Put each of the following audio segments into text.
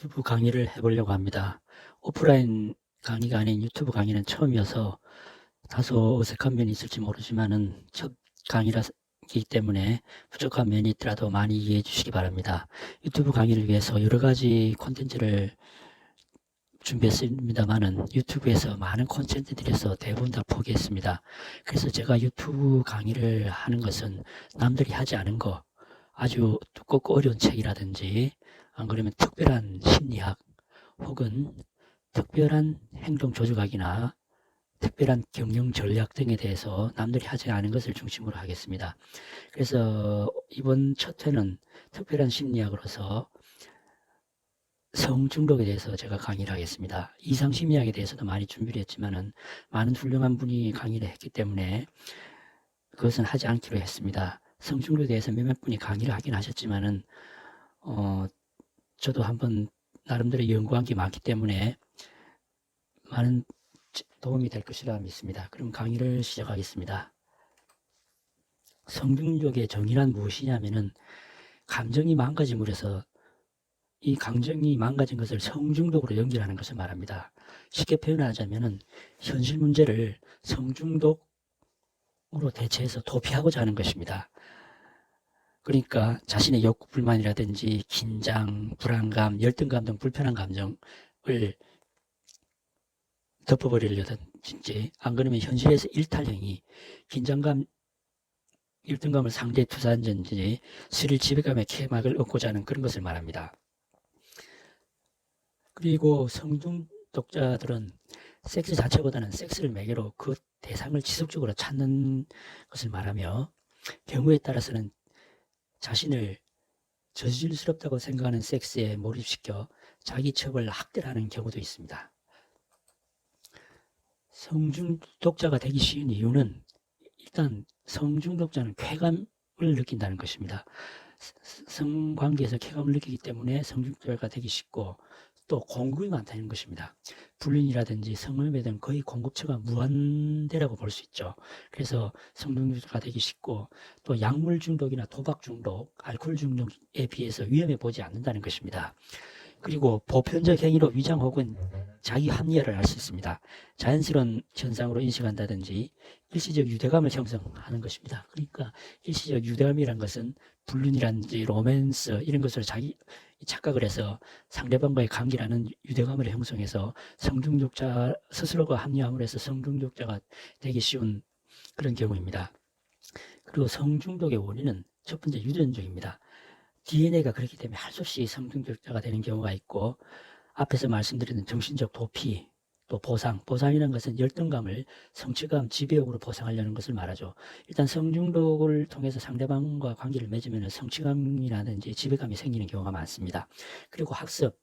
유튜브 강의를 해보려고 합니다. 오프라인 강의가 아닌 유튜브 강의는 처음이어서 다소 어색한 면이 있을지 모르지만은 첫 강의라기 때문에 부족한 면이 있더라도 많이 이해해 주시기 바랍니다. 유튜브 강의를 위해서 여러 가지 콘텐츠를 준비했습니다만은 유튜브에서 많은 콘텐츠들에서 대부분 다 포기했습니다. 그래서 제가 유튜브 강의를 하는 것은 남들이 하지 않은 거, 아주 두껍고 어려운 책이라든지 안 그러면 특별한 심리학 혹은 특별한 행동 조작학이나 특별한 경영 전략 등에 대해서 남들이 하지 않은 것을 중심으로 하겠습니다. 그래서 이번 첫 회는 특별한 심리학으로서 성중독에 대해서 제가 강의를 하겠습니다. 이상심리학에 대해서도 많이 준비를 했지만은 많은 훌륭한 분이 강의를 했기 때문에 그것은 하지 않기로 했습니다. 성중독에 대해서 몇몇 분이 강의를 하긴 하셨지만은 저도 한번 나름대로 연구한 게 많기 때문에 많은 도움이 될 것이라 믿습니다. 그럼 강의를 시작하겠습니다. 성중독의 정의란 무엇이냐면은 감정이 망가짐으로 해서 이 감정이 망가진 것을 성중독으로 연결하는 것을 말합니다. 쉽게 표현하자면은 현실 문제를 성중독으로 대체해서 도피하고자 하는 것입니다. 그러니까 자신의 욕구 불만이라든지 긴장, 불안감, 열등감 등 불편한 감정을 덮어버리려든지 안 그러면 현실에서 일탈형이 긴장감, 열등감을 상대에 투사한다든지 스릴 지배감의 케막을 얻고자 하는 그런 것을 말합니다. 그리고 성중독자들은 섹스 자체보다는 섹스를 매개로 그 대상을 지속적으로 찾는 것을 말하며 경우에 따라서는 자신을 저질스럽다고 생각하는 섹스에 몰입시켜 자기 첩을 학대하는 경우도 있습니다. 성중독자가 되기 쉬운 이유는 일단 성중독자는 쾌감을 느낀다는 것입니다. 성관계에서 쾌감을 느끼기 때문에 성중독자가 되기 쉽고 또 공급이 많다는 것입니다. 불륜이라든지 성매매 등 거의 공급처가 무한대라고 볼 수 있죠. 그래서 성중독자가 되기 쉽고 또 약물 중독이나 도박 중독, 알코올 중독에 비해서 위험해 보지 않는다는 것입니다. 그리고 보편적 행위로 위장 혹은 자기 합리화를 할 수 있습니다. 자연스러운 현상으로 인식한다든지 일시적 유대감을 형성하는 것입니다. 그러니까 일시적 유대감이란 것은 불륜이라든지 로맨스 이런 것을 자기 착각을 해서 상대방과의 관계라는 유대감을 형성해서 성중독자 스스로가 합리화함으로 해서 성중독자가 되기 쉬운 그런 경우입니다. 그리고 성중독의 원인은 첫 번째 유전적입니다. DNA가 그렇기 때문에 할 수 없이 성중독자가 되는 경우가 있고 앞에서 말씀드린 정신적 도피 또 보상이라는 것은 열등감을 성취감, 지배욕으로 보상하려는 것을 말하죠. 일단 성중독을 통해서 상대방과 관계를 맺으면 성취감이라든지 지배감이 생기는 경우가 많습니다. 그리고 학습,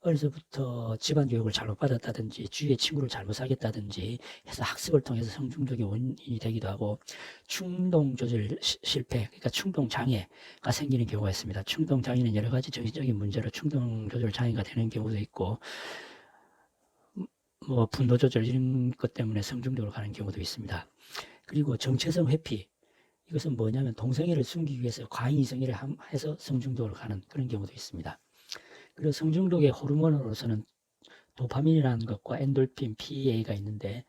어려서부터 집안 교육을 잘못 받았다든지 주위의 친구를 잘못 사귀었다든지 해서 학습을 통해서 성중독의 원인이 되기도 하고 충동 조절 실패, 그러니까 충동 장애가 생기는 경우가 있습니다. 충동 장애는 여러 가지 정신적인 문제로 충동 조절 장애가 되는 경우도 있고 뭐 분노 조절 이런 것 때문에 성중독으로 가는 경우도 있습니다. 그리고 정체성 회피, 이것은 뭐냐면 동성애를 숨기기 위해서 과잉 이성애를 해서 성중독으로 가는 그런 경우도 있습니다. 그리고 성중독의 호르몬으로서는 도파민이라는 것과 엔돌핀, PEA가 있는데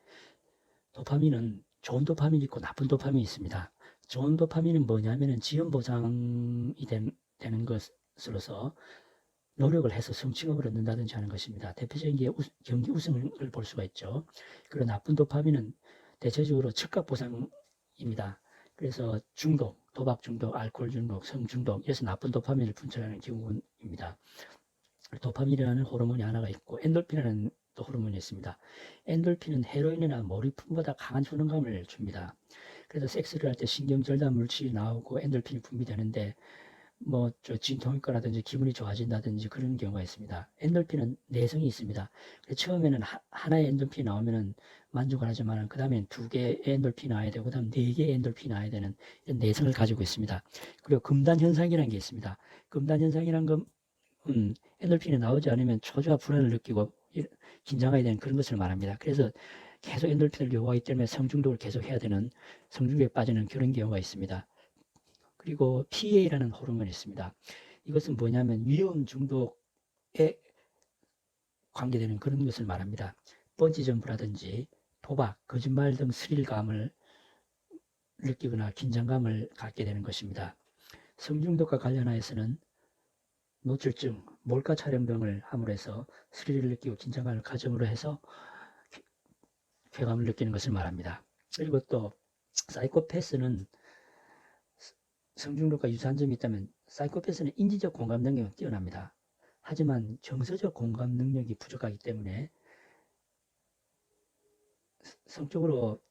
도파민은 좋은 도파민이 있고 나쁜 도파민이 있습니다. 좋은 도파민은 뭐냐면은 지연 보상이 되는 것으로서 노력을 해서 성취감을 얻는다든지 하는 것입니다. 대표적인 게 경기 우승을 볼 수가 있죠. 그리고 나쁜 도파민은 대체적으로 즉각 보상입니다. 그래서 중독, 도박 중독, 알코올 중독, 성 중독, 이래서 나쁜 도파민을 분출하는 경우입니다. 도파민이라는 호르몬이 하나가 있고 엔돌핀이라는 또 호르몬이 있습니다. 엔돌핀은 헤로인이나 모리핀보다 강한 효능감을 줍니다. 그래서 섹스를 할 때 신경절단 물질이 나오고 엔돌핀이 분비되는데 뭐 진통효과라든지 기분이 좋아진다든지 그런 경우가 있습니다. 엔돌핀은 내성이 있습니다. 처음에는 하나의 엔돌핀이 나오면은 만족을 하지만 그 다음엔 2개의 엔돌핀이 나와야 되고 그 다음 4개의 엔돌핀이 나와야 되는 이런 내성을 가지고 있습니다. 그리고 금단현상이라는 게 있습니다. 금단현상이라는 건 엔돌핀이 나오지 않으면 초조와 불안을 느끼고 긴장하게 되는 그런 것을 말합니다. 그래서 계속 엔돌핀을 요구하기 때문에 성중독을 계속 해야 되는 성중독에 빠지는 그런 경우가 있습니다. 그리고 PA라는 호르몬이 있습니다. 이것은 뭐냐면 위험 중독에 관계되는 그런 것을 말합니다. 번지점프라든지 도박, 거짓말 등 스릴감을 느끼거나 긴장감을 갖게 되는 것입니다. 성중독과 관련하여서는 노출증, 몰카 촬영 등을 함으로 해서 스릴을 느끼고 긴장감을 가정으로 해서 쾌감을 느끼는 것을 말합니다. 그리고 또 사이코패스는 성중독과 유사한 점이 있다면 사이코패스는 인지적 공감 능력이 뛰어납니다. 하지만 정서적 공감 능력이 부족하기 때문에 성적으로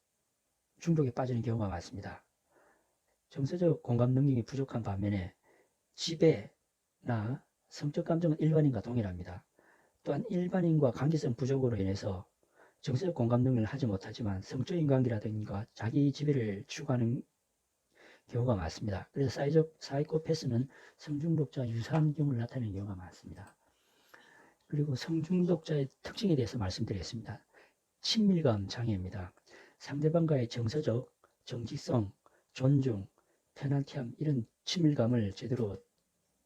중독에 빠지는 경우가 많습니다. 정서적 공감 능력이 부족한 반면에 지배나 성적 감정은 일반인과 동일합니다. 또한 일반인과 관계성 부족으로 인해서 정서적 공감 능력을 하지 못하지만 성적인 관계라든가 자기 지배를 추구하는 경우가 많습니다. 그래서 사이코패스는 성중독자와 유사한 경우를 나타내는 경우가 많습니다. 그리고 성중독자의 특징에 대해서 말씀드리겠습니다. 친밀감 장애입니다. 상대방과의 정서적, 정직성, 존중, 편안함 이런 친밀감을 제대로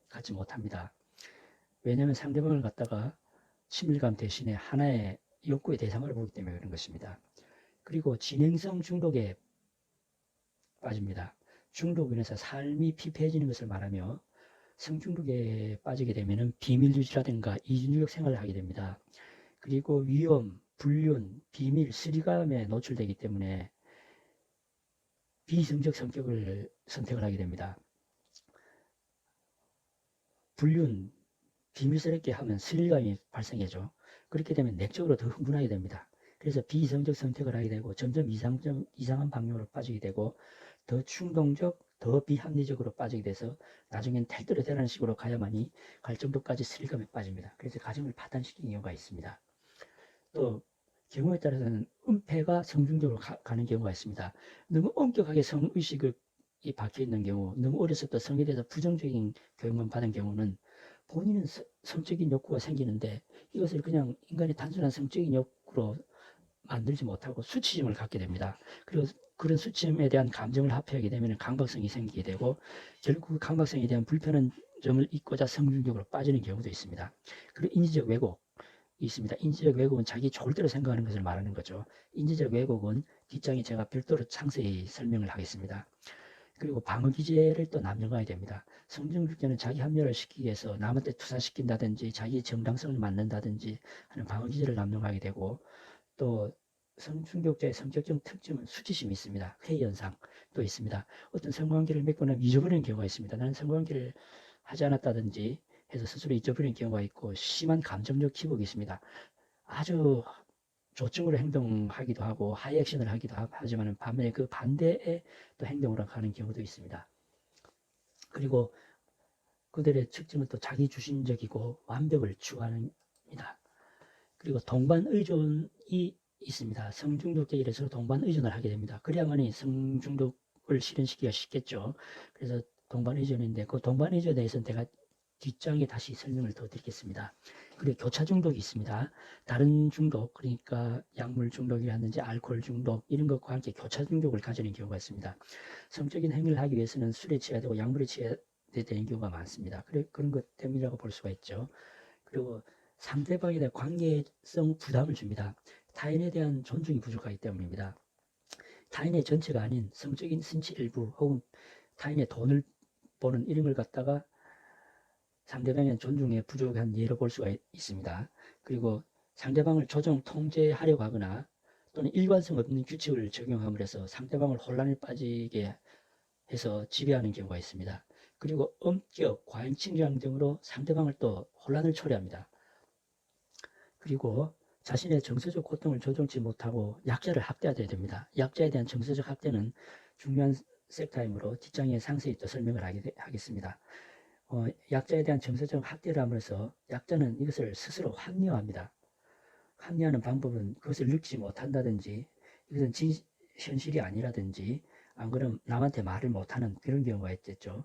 갖지 못합니다. 왜냐하면 상대방을 갖다가 친밀감 대신에 하나의 욕구의 대상으로 보기 때문에 그런 것입니다. 그리고 진행성 중독에 빠집니다. 중독으로 인해서 삶이 피폐해지는 것을 말하며 성중독에 빠지게 되면 비밀 유지라든가 이중적 생활을 하게 됩니다. 그리고 위험, 불륜, 비밀, 스리감에 노출되기 때문에 비이성적 성격을 선택을 하게 됩니다. 불륜, 비밀스럽게 하면 스릴감이 발생하죠. 그렇게 되면 내적으로 더 흥분하게 됩니다. 그래서 비이성적 선택을 하게 되고 점점 이상한 방향으로 빠지게 되고 더 충동적, 더 비합리적으로 빠지게 돼서 나중엔 탈도로 되라는 식으로 가야만이 갈 정도까지 스릴감에 빠집니다. 그래서 가정을 파탄시키는 경우가 있습니다. 또 경우에 따라서는 은폐가 성중적으로 가는 경우가 있습니다. 너무 엄격하게 성의식이 박혀있는 경우, 너무 어렸을 때 성에 대해서 부정적인 교육만 받은 경우는 본인은 성적인 욕구가 생기는데 이것을 그냥 인간의 단순한 성적인 욕구로 만들지 못하고 수치심을 갖게 됩니다. 그리고 그런 수치심에 대한 감정을 합의하게 되면 강박성이 생기게 되고 결국 그 강박성에 대한 불편한 점을 잊고자 성중적으로 빠지는 경우도 있습니다. 그리고 인지적 왜곡 있습니다. 인지적 왜곡은 자기 좋을 대로 생각하는 것을 말하는 거죠. 인지적 왜곡은 뒷장에 제가 별도로 상세히 설명을 하겠습니다. 그리고 방어기제를 또 남용해야 됩니다. 성중독자는 자기 합리화를 시키기 위해서 남한테 투사시킨다든지 자기의 정당성을 만든다든지 하는 방어기제를 남용하게 되고 또 성중독자의 성격적 특징은 수치심이 있습니다. 회의현상도 있습니다. 어떤 성관계를 맺거나 잊어버리는 경우가 있습니다. 나는 성관계를 하지 않았다든지 해서 스스로 잊어버리는 경우가 있고 심한 감정적 기복이 있습니다. 아주 조증으로 행동하기도 하고 하이액션을 하기도 하지만 반면에 그 반대의 또 행동으로 가는 경우도 있습니다. 그리고 그들의 특징은 또 자기주신적이고 완벽을 추구합니다. 그리고 동반의존이 있습니다. 성중독자에 서로 동반의존을 하게 됩니다. 그래야만이 성중독을 실현시키기가 쉽겠죠. 그래서 동반의존인데 그 동반의존에 대해서는 제가 뒷장에 다시 설명을 더 드리겠습니다. 그리고 교차 중독이 있습니다. 다른 중독, 그러니까 약물 중독이라든지 알코올 중독 이런 것과 함께 교차 중독을 가지는 경우가 있습니다. 성적인 행위를 하기 위해서는 술에 취해야 되고 약물에 취해야 되는 경우가 많습니다. 그런 것 때문이라고 볼 수가 있죠. 그리고 상대방에 대한 관계성 부담을 줍니다. 타인에 대한 존중이 부족하기 때문입니다. 타인의 전체가 아닌 성적인 신체 일부 혹은 타인의 돈을 버는 이런 걸 갖다가 상대방의 존중에 부족한 예로 볼 수가 있습니다. 그리고 상대방을 조정 통제하려고 하거나 또는 일관성 없는 규칙을 적용함으로 해서 상대방을 혼란에 빠지게 해서 지배하는 경우가 있습니다. 그리고 엄격, 과잉칭찬 등으로 상대방을 또 혼란을 초래합니다. 그리고 자신의 정서적 고통을 조정치 못하고 약자를 학대해야 됩니다. 약자에 대한 정서적 학대는 중요한 섹타임으로 뒷장에 상세히 또 설명을 하겠습니다. 약자에 대한 정서적 학대를 함으로써 약자는 이것을 스스로 합리화합니다. 합리화하는 방법은 그것을 느끼지 못한다든지 이것은 현실이 아니라든지 안 그러면 남한테 말을 못하는 그런 경우가 있겠죠.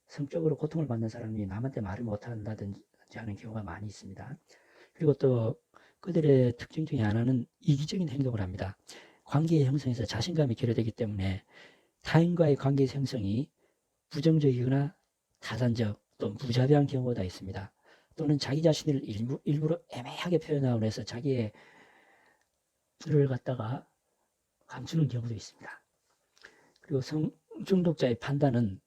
성적으로 고통을 받는 사람이 남한테 말을 못한다든지 하는 경우가 많이 있습니다. 그리고 또 그들의 특징 중에 하나는 이기적인 행동을 합니다. 관계의 형성에서 자신감이 결여되기 때문에 타인과의 관계 형성이 부정적이거나 타산적 또 무자비한 경우가 있습니다. 또는 자기 자신을 일부러 애매하게 표현하고 해서 자기의 를 갖다가 감추는 경우도 있습니다. 그리고 성중독자의 판단은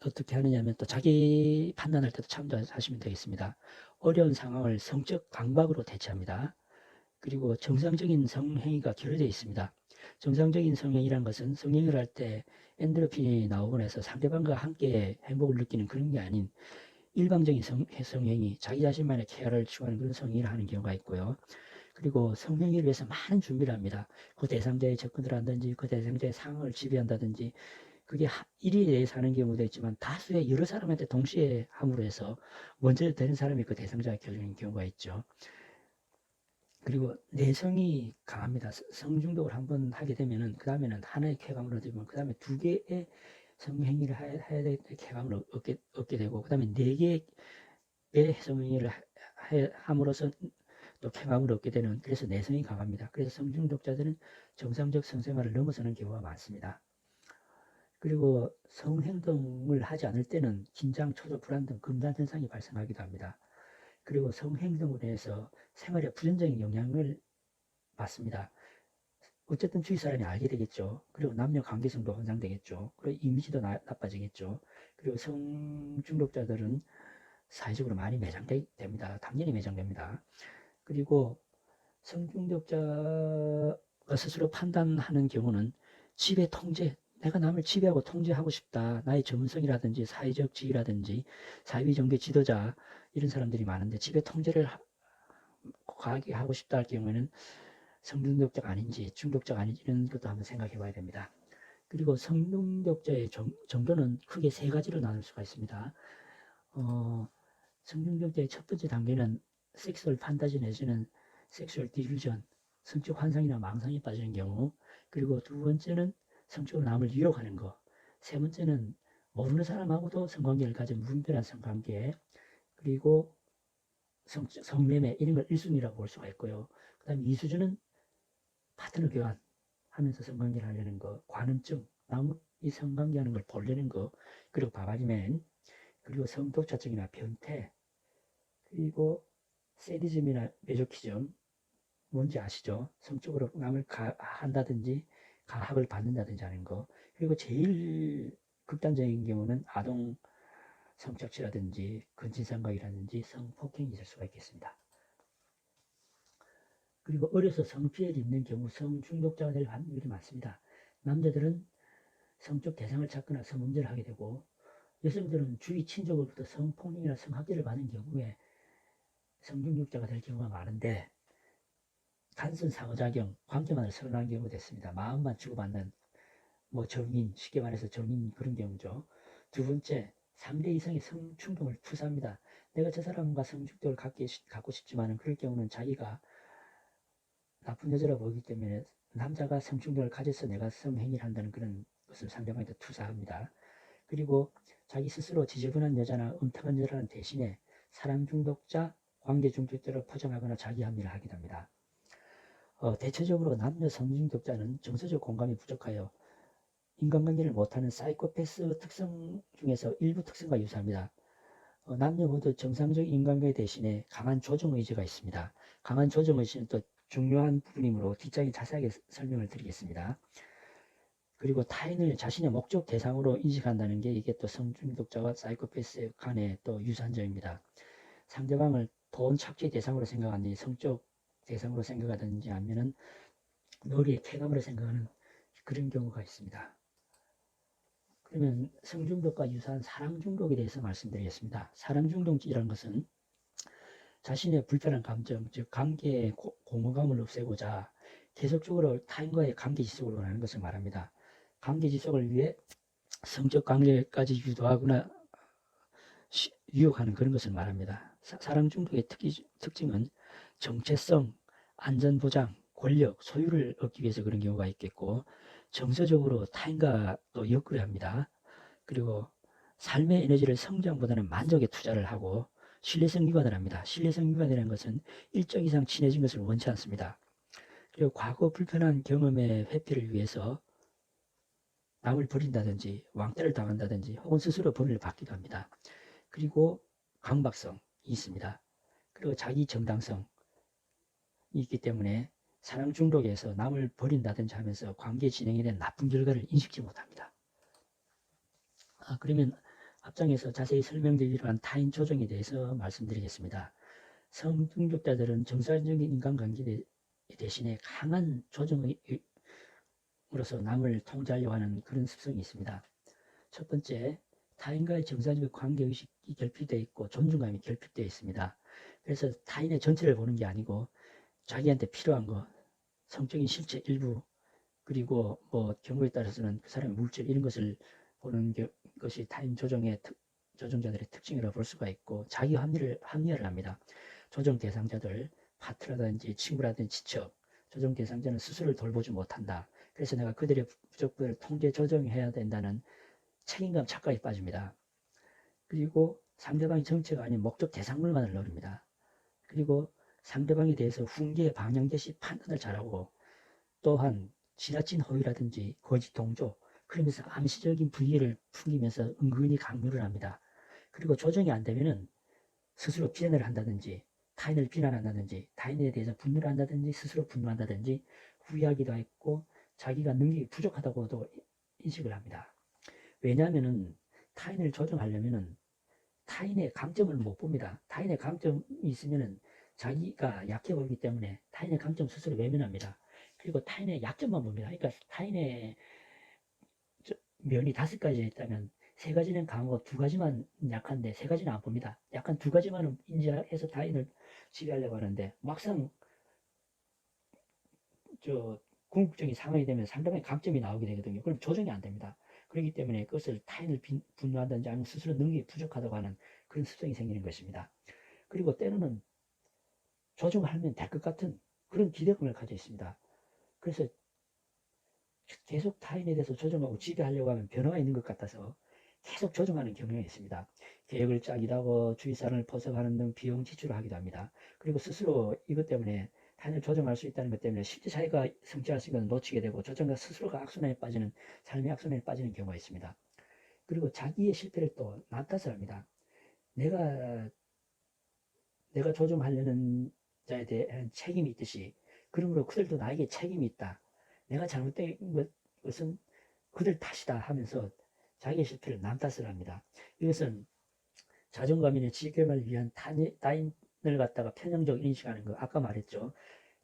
어떻게 하느냐면 또 자기 판단할 때도 참조하시면 되겠습니다. 어려운 상황을 성적 강박으로 대체합니다. 그리고 정상적인 성행위가 결여되어 있습니다. 정상적인 성행위란 것은 성행위를 할 때 엔도르핀이 나오곤 해서 상대방과 함께 행복을 느끼는 그런 게 아닌 일방적인 성행위, 자기 자신만의 쾌활을 추구하는 그런 성행위를 하는 경우가 있고요. 그리고 성행위를 위해서 많은 준비를 합니다. 그 대상자의 접근을 한다든지 그 대상자의 상황을 지배한다든지 그게 일에 대해서 하는 경우도 있지만 다수의 여러 사람한테 동시에 함으로 해서 먼저 되는 사람이 그 대상자가 결정인 경우가 있죠. 그리고 내성이 강합니다. 성중독을 한번 하게 되면은 그 다음에는 하나의 쾌감을 얻으면 그 다음에 두 개의 성행위를 해야 될 쾌감을 얻게 되고 그 다음에 네 개의 성행위를 함으로써 또 쾌감을 얻게 되는, 그래서 내성이 강합니다. 그래서 성중독자들은 정상적 성생활을 넘어서는 경우가 많습니다. 그리고 성행동을 하지 않을 때는 긴장, 초조, 불안 등 금단 현상이 발생하기도 합니다. 그리고 성행동으로 인해서 생활에 부정적인 영향을 받습니다. 어쨌든 주위 사람이 알게 되겠죠. 그리고 남녀 관계성도 손상되겠죠. 그리고 이미지도 나빠지겠죠. 그리고 성중독자들은 사회적으로 많이 매장됩니다. 당연히 매장됩니다. 그리고 성중독자가 스스로 판단하는 경우는 지배 통제, 내가 남을 지배하고 통제하고 싶다. 나의 전문성이라든지 사회적 지위라든지 사회비 정계 지도자 이런 사람들이 많은데 지배 통제를 과하게 하고 싶다 할 경우에는 성중독자가 아닌지 중독자가 아닌지 이런 것도 한번 생각해 봐야 됩니다. 그리고 성중독자의 정도는 크게 세 가지로 나눌 수가 있습니다. 성중독자의 첫 번째 단계는 섹스얼 판타지 내지는 섹슈얼 디루전, 성적 환상이나 망상에 빠지는 경우, 그리고 두 번째는 성적으로 남을 유혹하는 것, 세 번째는 모르는 사람하고도 성관계를 가진 무분별한 성관계, 그리고 성매매 이런 걸 1순위라고 볼 수가 있고요. 그 다음에 2수준은 파트너 교환하면서 성관계를 하려는 거, 관음증, 이 성관계하는 걸 보려는 거, 그리고 바바리맨, 그리고 성독자증이나 변태, 그리고 세디즘이나 메조키즘, 뭔지 아시죠? 성적으로 남을 한다든지 가합을 받는다든지 하는 거. 그리고 제일 극단적인 경우는 아동 성착취라든지 근친상각이라든지 성폭행이 있을 수가 있겠습니다. 그리고 어려서 성피해를 입는 경우 성중독자가 될 확률이 많습니다. 남자들은 성적 대상을 찾거나 성범죄를 하게 되고 여성들은 주위 친족으로부터 성폭력이나 성학대를 받는 경우에 성중독자가 될 경우가 많은데 단순 상호작용, 관계만을 선언한 경우가 됐습니다. 마음만 주고받는 정인, 쉽게 말해서 정인 그런 경우죠. 두 번째, 상대 이상의 성충동을 투사합니다. 내가 저 사람과 성충동을 갖고 싶지만 그럴 경우는 자기가 나쁜 여자라고 보기 때문에 남자가 성충동을 가져서 내가 성행위를 한다는 그런 것을 상대방한테 투사합니다. 그리고 자기 스스로 지저분한 여자나 음탕한 여자라는 대신에 사랑 중독자, 관계 중독자로 포장하거나 자기 합리를 하게 됩니다. 대체적으로 남녀 성중독자는 정서적 공감이 부족하여 인간관계를 못하는 사이코패스 특성 중에서 일부 특성과 유사합니다. 남녀 모두 정상적 인간관계 대신에 강한 조정의지가 있습니다. 강한 조정의지는 또 중요한 부분이므로 뒷장에 자세하게 설명을 드리겠습니다. 그리고 타인을 자신의 목적 대상으로 인식한다는 게 이게 또 성중독자와 사이코패스 간의 또 유사한 점입니다. 상대방을 돈 착취 대상으로 생각하니 성적 대상으로 생각하든지 아니면은 놀이의 쾌감으로 생각하는 그런 경우가 있습니다. 그러면 성중독과 유사한 사랑중독에 대해서 말씀드리겠습니다. 사랑중독이라는 것은 자신의 불편한 감정, 즉 관계의 공허감을 없애고자 계속적으로 타인과의 관계 지속을 원하는 것을 말합니다. 관계 지속을 위해 성적 관계까지 유도하거나 유혹하는 그런 것을 말합니다. 사랑중독의 특징은 정체성, 안전보장, 권력, 소유를 얻기 위해서 그런 경우가 있겠고 정서적으로 타인과 또 엮으려 합니다. 그리고 삶의 에너지를 성장보다는 만족에 투자를 하고 신뢰성 위반을 합니다. 신뢰성 위반이라는 것은 일정 이상 친해진 것을 원치 않습니다. 그리고 과거 불편한 경험의 회피를 위해서 남을 버린다든지 왕따를 당한다든지 혹은 스스로 벌을 받기도 합니다. 그리고 강박성, 있습니다. 그리고 자기 정당성이 있기 때문에 사랑 중독에서 남을 버린다든지 하면서 관계 진행에 대한 나쁜 결과를 인식지 못합니다. 그러면 앞장에서 자세히 설명드리기로 한 타인 조종에 대해서 말씀드리겠습니다. 성중독자들은 정상적인 인간관계 대신에 강한 조정으로서 남을 통제하려고 하는 그런 습성이 있습니다. 첫 번째, 타인과의 정상적인 관계의식이 결핍되어 있고 존중감이 결핍되어 있습니다. 그래서 타인의 전체를 보는 게 아니고 자기한테 필요한 거, 성적인 실체 일부, 그리고 뭐 경우에 따라서는 그 사람의 물질 이런 것을 보는 것이 타인 조종자들의 특징이라고 볼 수가 있고, 자기 합리화를 합니다. 조정 대상자들, 파트라든지 친구라든지 지척, 조정 대상자는 스스로를 돌보지 못한다. 그래서 내가 그들의 부족들을 통제 조정해야 된다는 책임감 착각에 빠집니다. 그리고 상대방의 정체가 아닌 목적 대상물만을 노립니다. 그리고 상대방에 대해서 훈계, 방향제시 판단을 잘하고, 또한 지나친 허위라든지 거짓 동조, 그러면서 암시적인 불의를 풍기면서 은근히 강요를 합니다. 그리고 조정이 안 되면은 스스로 비난을 한다든지, 타인을 비난한다든지, 타인에 대해서 분노를 한다든지, 스스로 분노한다든지, 후회하기도 했고, 자기가 능력이 부족하다고도 인식을 합니다. 왜냐하면은 타인을 조정하려면은 타인의 강점을 못 봅니다. 타인의 강점이 있으면은 자기가 약해 보이기 때문에 타인의 강점 스스로 외면합니다. 그리고 타인의 약점만 봅니다. 그러니까 타인의 면이 5가지 있다면 3가지는 강하고 2가지만 약한데 3가지는 안 봅니다. 약한 2가지만 인지해서 타인을 지배하려고 하는데, 막상 궁극적인 상황이 되면 상대방의 강점이 나오게 되거든요. 그럼 조정이 안 됩니다. 그렇기 때문에 그것을 타인을 분노한다든지 아니면 스스로 능력이 부족하다고 하는 그런 습성이 생기는 것입니다. 그리고 때로는 조정을 하면 될 것 같은 그런 기대감을 가지고 있습니다. 그래서 계속 타인에 대해서 조정하고 지배하려고 하면 변화가 있는 것 같아서 계속 조정하는 경향이 있습니다. 계획을 짜기도 하고 주위 사람을 포섭하는 등 비용 지출을 하기도 합니다. 그리고 스스로 이것 때문에 타인을 조정할 수 있다는 것 때문에 실제 자기가 성취할 수 있는 걸 놓치게 되고 조정과 스스로가 악순환에 빠지는, 삶의 악순환에 빠지는 경우가 있습니다. 그리고 자기의 실패를 또 남 탓을 합니다. 내가 조정하려는 자에 대한 책임이 있듯이, 그러므로 그들도 나에게 책임이 있다. 내가 잘못된 것은 그들 탓이다 하면서 자기의 실패를 남 탓을 합니다. 이것은 자존감이나 지개발을 위한 타인을 갖다가 편향적 인식하는 거, 아까 말했죠.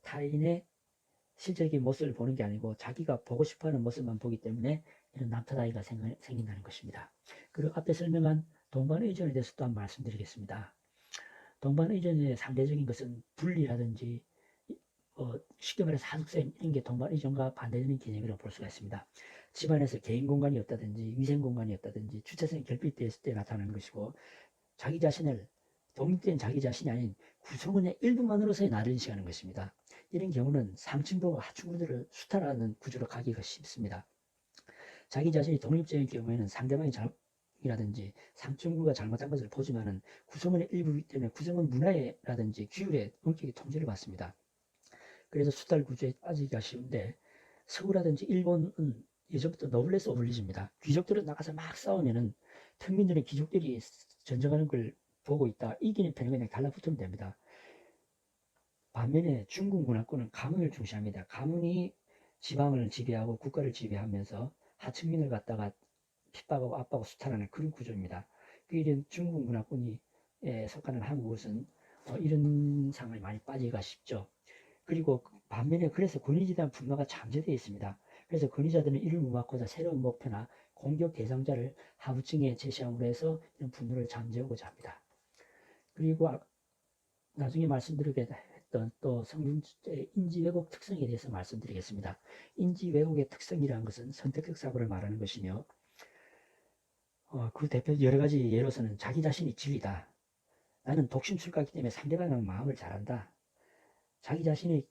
타인의 실질적인 모습을 보는 게 아니고 자기가 보고 싶어하는 모습만 보기 때문에 이런 남탓아이가 생긴다는 것입니다. 그리고 앞에 설명한 동반의존에 대해서 또 한번 말씀드리겠습니다. 동반의존의 상대적인 것은 분리라든지 쉽게 말해서 하숙생, 이런 게 동반의존과 반대되는 개념이라고 볼 수가 있습니다. 집안에서 개인 공간이 없다든지 위생 공간이 없다든지 주체성이 결핍되었을 때 나타나는 것이고, 자기 자신을 독립된 자기 자신이 아닌 구성원의 일부만으로서의 나를 인식하는 것입니다. 이런 경우는 상층부와 하층부들을 수탈하는 구조로 가기가 쉽습니다. 자기 자신이 독립적인 경우에는 상대방이 이라든지 상층부가 잘못한 것을 보지만은 구성원의 일부이기 때문에 구성원 문화라든지 규율에 엄격히 통제를 받습니다. 그래서 수탈 구조에 빠지기가 쉬운데, 서구라든지 일본은 예전부터 노블레스 오블리주입니다. 귀족들은 나가서 막 싸우면은 평민들은 귀족들이 전쟁하는 걸 보고 있다, 이기는 편에 그냥 달라붙으면 됩니다. 반면에 중국 문화권은 가문을 중시합니다. 가문이 지방을 지배하고 국가를 지배하면서 하층민을 갖다가 핍박하고 압박하고 수탈하는 그런 구조입니다. 이런 중국 문화권이 속하는 한국은 이런 상황에 많이 빠지기가 쉽죠. 그리고 반면에 그래서 권위자에 대한 분노가 잠재되어 있습니다. 그래서 권위자들은 이를 무마하고자 새로운 목표나 공격 대상자를 하부층에 제시함으로 해서 이런 분노를 잠재우고자 합니다. 그리고 나중에 말씀드리게 했던 또 성중독자의 인지 왜곡 특성에 대해서 말씀드리겠습니다. 인지 왜곡의 특성이라는 것은 선택적 사고를 말하는 것이며, 그 대표 여러 가지 예로서는 자기 자신이 진리다. 나는 독심술가이기 때문에 상대방의 마음을 잘 안다. 자기 자신이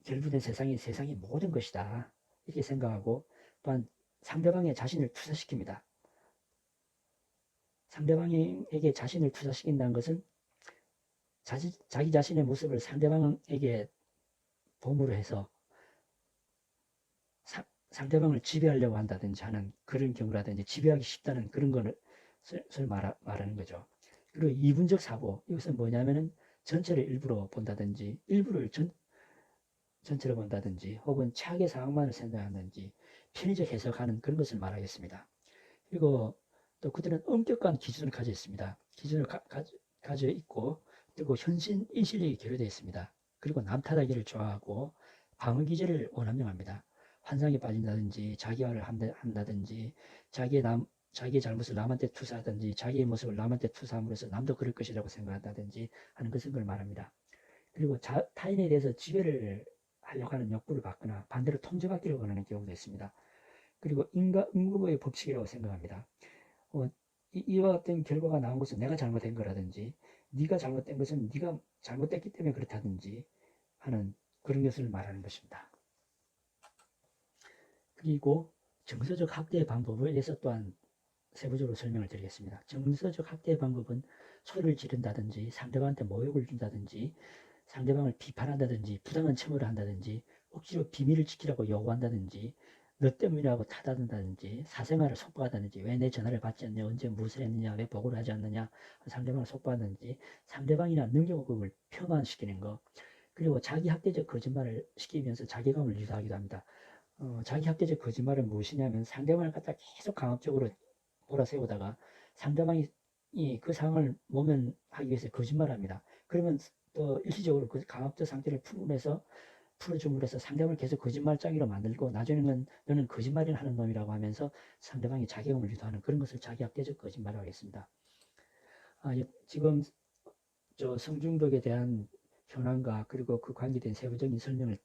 결부된 세상이 모든 것이다. 이렇게 생각하고, 또한 상대방의 자신을 투사시킵니다. 상대방에게 자신을 투사시킨다는 것은 자기 자신의 모습을 상대방에게 도모를 해서 상대방을 지배하려고 한다든지 하는 그런 경우라든지 지배하기 쉽다는 그런 것을 말하는 거죠. 그리고 이분적 사고, 이것은 뭐냐면은 전체를 일부러 본다든지, 일부를 전체를 본다든지, 혹은 최악의 상황만을 생각한다든지, 편의적 해석하는 그런 것을 말하겠습니다. 그리고 또 그들은 엄격한 기준을 가지고 있습니다. 기준을 가지고 있고, 그리고 현신 인실력이 결여되어 있습니다. 그리고 남탓하기를 좋아하고 방어 기제를 원함명합니다. 환상에 빠진다든지 자기화를 한다든지 자기의 잘못을 남한테 투사하든지 자기의 모습을 남한테 투사함으로써 남도 그럴 것이라고 생각한다든지 하는 것을 그걸 말합니다. 그리고 타인에 대해서 지배를 하려고 하는 욕구를 받거나 반대로 통제받기를 원하는 경우도 있습니다. 그리고 인과응보의 법칙이라고 생각합니다. 이와 같은 결과가 나온 것은 내가 잘못된 거라든지 네가 잘못된 것은 네가 잘못됐기 때문에 그렇다든지 하는 그런 것을 말하는 것입니다. 그리고 정서적 학대 방법에 대해서 또한 세부적으로 설명을 드리겠습니다. 정서적 학대 방법은 소리를 지른다든지 상대방한테 모욕을 준다든지 상대방을 비판한다든지 부당한 첨언을 한다든지 억지로 비밀을 지키라고 요구한다든지 너 때문이라고 타다든다든지 사생활을 속보하다든지 왜 내 전화를 받지 않냐 언제 무엇을 했느냐 왜 보고를 하지 않느냐 상대방을 속보하다든지 상대방이나 능력을 폄하시키는 것 그리고 자기 학대적 거짓말을 시키면서 자괴감을 유도하기도 합니다. 자기 학대적 거짓말은 무엇이냐면 상대방을 갖다 계속 강압적으로 몰아세우다가 상대방이 그 상황을 모면하기 위해서 거짓말을 합니다. 그러면 또 일시적으로 그 강압적 상태를 풀어줌으로 해서 상대방을 계속 거짓말장이로 만들고 나중에는 너는 거짓말을 하는 놈이라고 하면서 상대방이 자괴감을 유도하는 그런 것을 자기 학대적 거짓말이라고 하겠습니다. 지금 성중독에 대한 현황과 그리고 그 관계된 세부적인 설명을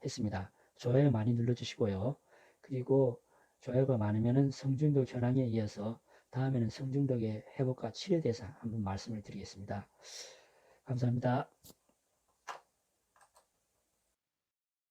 했습니다. 좋아요 많이 눌러주시고요. 그리고 좋아요가 많으면 성중독 현황에 이어서 다음에는 성중독의 회복과 치료에 대해서 한번 말씀을 드리겠습니다. 감사합니다.